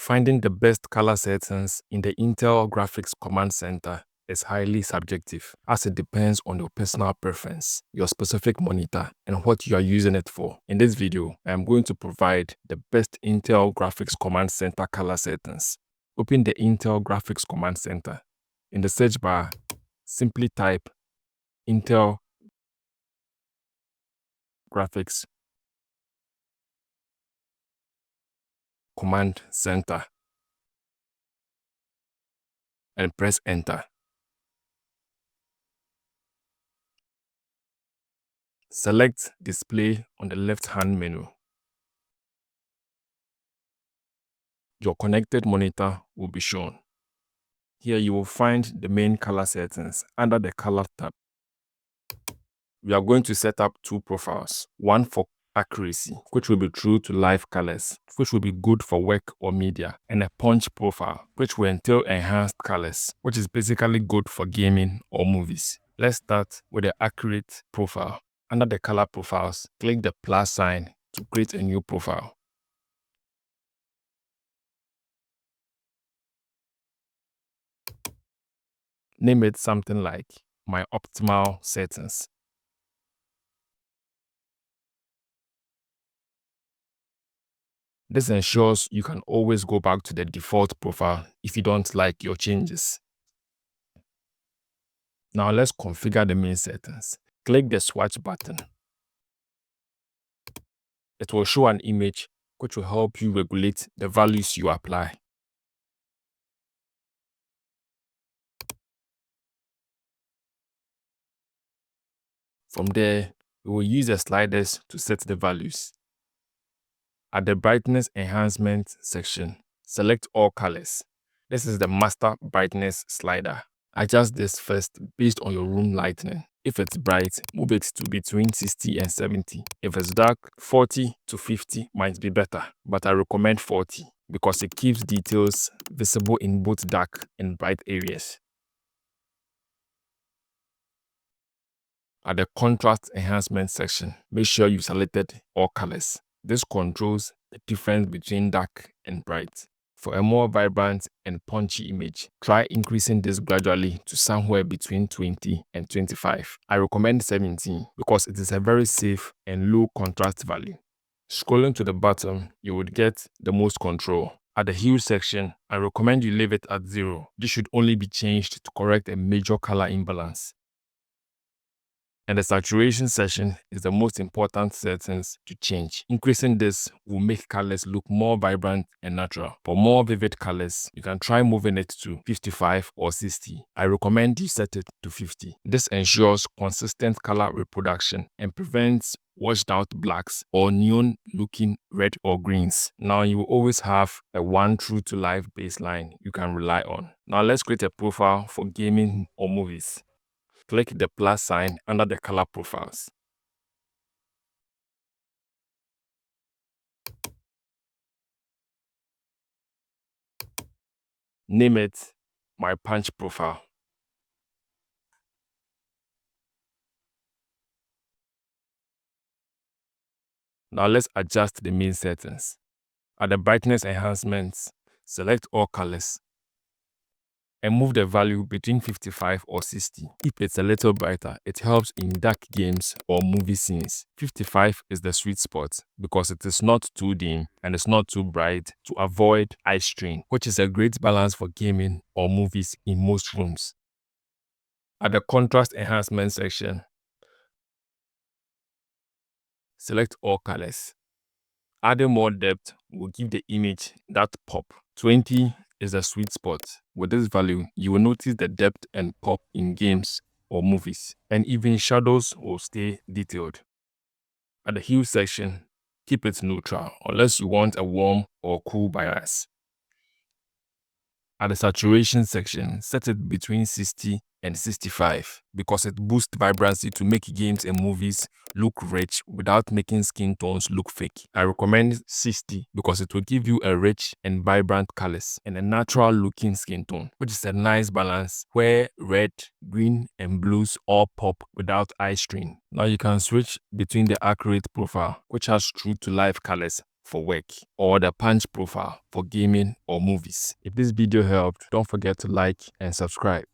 Finding the best color settings in the Intel Graphics Command Center is highly subjective, as it depends on your personal preference, your specific monitor, and what you are using it for. In this video, I am going to provide the best Intel Graphics Command Center color settings. Open the Intel Graphics Command Center. In the search bar, simply type Intel Graphics Command Center and press enter. Select Display on the left-hand menu. Your connected monitor will be shown. Here you will find the main color settings under the Color tab. We are going to set up two profiles, one for accuracy, which will be true to live colors, which will be good for work or media, and a punch profile, which will entail enhanced colors, which is basically good for gaming or movies. Let's start with the accurate profile. Under the color profiles, click the plus sign to create a new profile. Name it something like My Optimal Settings. This ensures you can always go back to the default profile if you don't like your changes. Now let's configure the main settings. Click the swatch button. It will show an image which will help you regulate the values you apply. From there, we will use the sliders to set the values. At the brightness enhancement section, select all colors. This is the master brightness slider. Adjust this first based on your room lighting. If it's bright, move it to between 60 and 70. If it's dark, 40 to 50 might be better, but I recommend 40 because it keeps details visible in both dark and bright areas. At the contrast enhancement section, make sure you selected all colors. This controls the difference between dark and bright. For a more vibrant and punchy image, try increasing this gradually to somewhere between 20 and 25. I recommend 17 because it is a very safe and low contrast value. Scrolling to the bottom, you would get the most control. At the hue section, I recommend you leave it at 0. This should only be changed to correct a major color imbalance. And the saturation section is the most important settings to change. Increasing this will make colors look more vibrant and natural. For more vivid colors, you can try moving it to 55 or 60. I recommend you set it to 50. This ensures consistent color reproduction and prevents washed out blacks or neon looking red or greens. Now you will always have a one true to life baseline you can rely on. Now let's create a profile for gaming or movies. Click the plus sign under the color profiles. Name it My Punch Profile. Now let's adjust the main settings. At the brightness enhancements, select all colors and move the value between 55 or 60. If it's a little brighter, it helps in dark games or movie scenes. 55 is the sweet spot because it is not too dim and it's not too bright to avoid eye strain, which is a great balance for gaming or movies in most rooms. At the contrast enhancement section, select all colors. Adding more depth will give the image that pop. 20 is a sweet spot. With this value, you will notice the depth and pop in games or movies, and even shadows will stay detailed. At the hue section, keep it neutral unless you want a warm or cool bias. At the saturation section, set it between 60 and 65 because it boosts vibrancy to make games and movies look rich without making skin tones look fake. I recommend 60 because it will give you a rich and vibrant colors and a natural looking skin tone, which is a nice balance where red, green, and blues all pop without eye strain. Now you can switch between the accurate profile, which has true to life colors, for work, or the punch profile for gaming or movies. If this video helped, don't forget to like and subscribe.